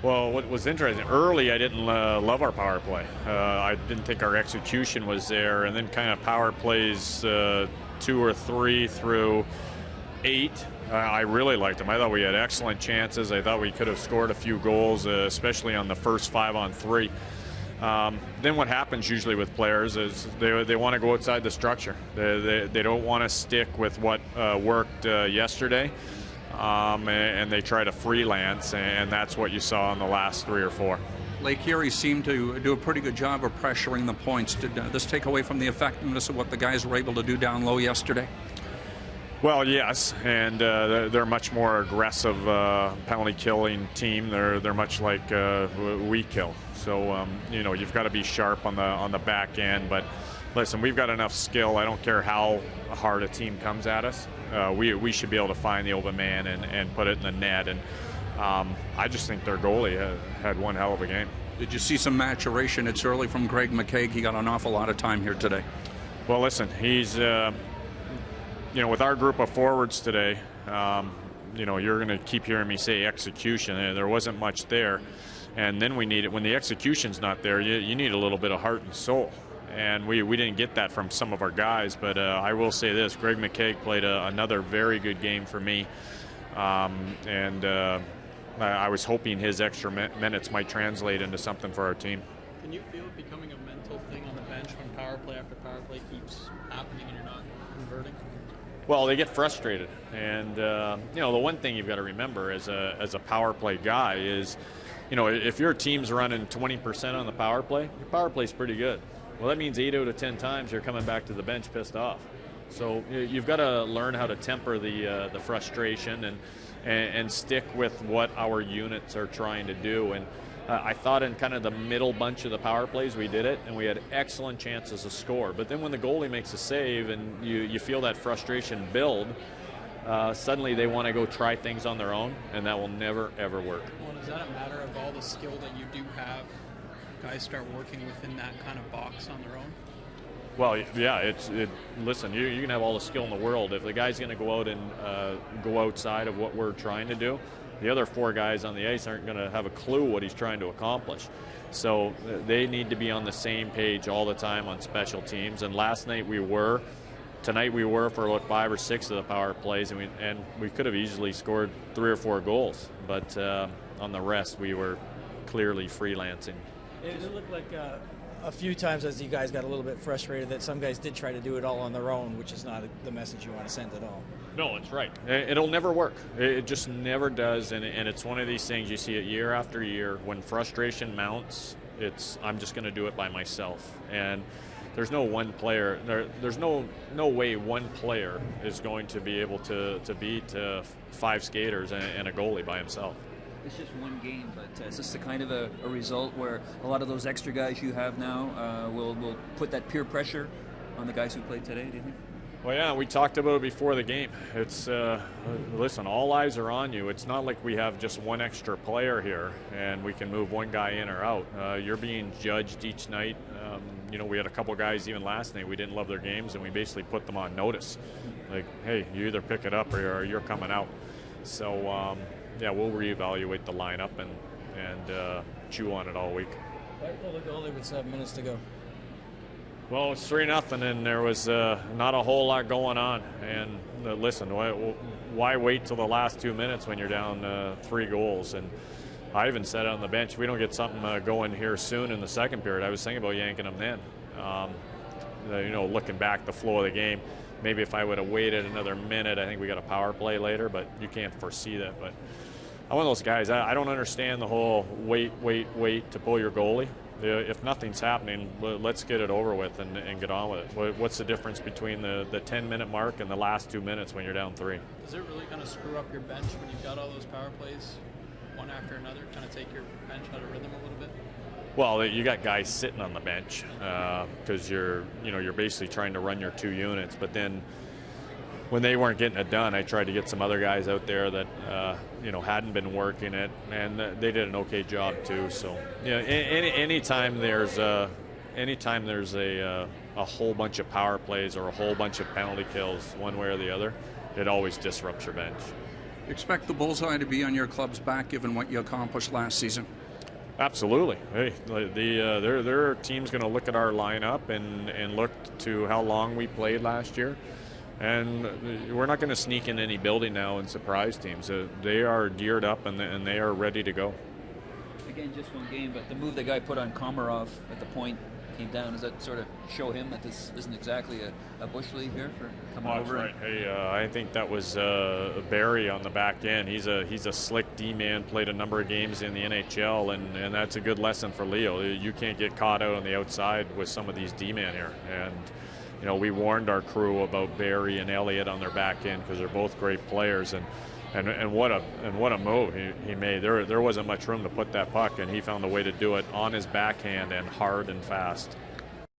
Well, what was interesting, early I didn't love our power play. I didn't think our execution was there, and then kind of power plays 2 or 3 through 8. I really liked them. I thought we had excellent chances. I thought we could have scored a few goals, especially on the first 5-on-3. Then what happens usually with players is they want to go outside the structure. They don't want to stick with what worked yesterday. And they try to freelance, and that's what you saw in the last 3 or 4. Lake Erie seemed to do a pretty good job of pressuring the points. Did this take away from the effectiveness of what the guys were able to do down low yesterday? Well, yes, and they're a much more aggressive penalty killing team. They're much like we kill. So you've got to be sharp on the back end. But listen, we've got enough skill. I don't care how hard a team comes at us. We should be able to find the open man and put it in the net. And I just think their goalie had one hell of a game. Did you see some maturation? It's early from Greg McKaig. He got an awful lot of time here today. Well, listen, he's with our group of forwards today, you're going to keep hearing me say execution. There wasn't much there. And then when the execution's not there, you need a little bit of heart and soul. And we didn't get that from some of our guys, but I will say this, Greg McKaig played another very good game for me. I was hoping his extra minutes might translate into something for our team. Can you feel it becoming a mental thing on the bench when power play after power play keeps happening and you're not converting? Well, they get frustrated. And, the one thing you've got to remember as a power play guy is, if your team's running 20% on the power play, your power play's pretty good. Well, that means 8 out of 10 times you're coming back to the bench pissed off. So you've got to learn how to temper the frustration and stick with what our units are trying to do. And I thought in kind of the middle bunch of the power plays we did it, and we had excellent chances to score. But then when the goalie makes a save and you feel that frustration build, suddenly they want to go try things on their own, and that will never, ever work. Well, is that a matter of all the skill that you do have? Guys start working within that kind of box on their own? Well, yeah, listen, you can have all the skill in the world. If the guy's going to go out and go outside of what we're trying to do, the other 4 guys on the ice aren't going to have a clue what he's trying to accomplish. So they need to be on the same page all the time on special teams. And last night we were. Tonight we were for about 5 or 6 of the power plays, and we could have easily scored 3 or 4 goals. But on the rest, we were clearly freelancing. It looked like a few times as you guys got a little bit frustrated that some guys did try to do it all on their own, which is not the message you want to send at all. No, it's right. It'll never work. It just never does, and it's one of these things you see it year after year. When frustration mounts, I'm just going to do it by myself. And there's no one player. There's no way one player is going to be able to beat 5 skaters and a goalie by himself. It's just one game, but is this the kind of a result where a lot of those extra guys you have now will put that peer pressure on the guys who played today, do you think? Well, yeah, we talked about it before the game. It's, listen, all eyes are on you. It's not like we have just one extra player here and we can move one guy in or out. You're being judged each night. We had a couple guys even last night. We didn't love their games, and we basically put them on notice. Like, hey, you either pick it up or you're coming out. So, we'll reevaluate the lineup and chew on it all week. Why pull the goalie with 7 minutes to go? Well, it's 3-0, and there was not a whole lot going on. And listen, why wait till the last 2 minutes when you're down 3 goals? And I even said on the bench, if we don't get something going here soon in the second period, I was thinking about yanking them then. Looking back the flow of the game, maybe if I would have waited another minute, I think we got a power play later, but you can't foresee that. But I'm one of those guys, I don't understand the whole wait to pull your goalie. If nothing's happening, let's get it over with and get on with it. What's the difference between the 10-minute mark and the last 2 minutes when you're down 3? Does it really kind of screw up your bench when you've got all those power plays one after another, kind of take your bench out of rhythm a little bit? Well, you got guys sitting on the bench because you're basically trying to run your 2 units. But then when they weren't getting it done, I tried to get some other guys out there that hadn't been working it, and they did an okay job too. So anytime there's a whole bunch of power plays or a whole bunch of penalty kills one way or the other, it always disrupts your bench. Expect the bullseye to be on your club's back given what you accomplished last season? Absolutely. Hey, their team's going to look at our lineup and look to how long we played last year. And we're not going to sneak in any building now and surprise teams. They are geared up and they are ready to go. Again, just one game, but the move the guy put on Komarov at the point came down. Does that sort of show him that this isn't exactly a bush league here for coming over? Right. Hey, I think that was Barry on the back end. He's a slick D-man, played a number of games in the NHL, and that's a good lesson for Leo. You can't get caught out on the outside with some of these D-men here. And we warned our crew about Barry and Elliott on their back end because they're both great players. And what a move he made. There wasn't much room to put that puck, and he found a way to do it on his backhand and hard and fast.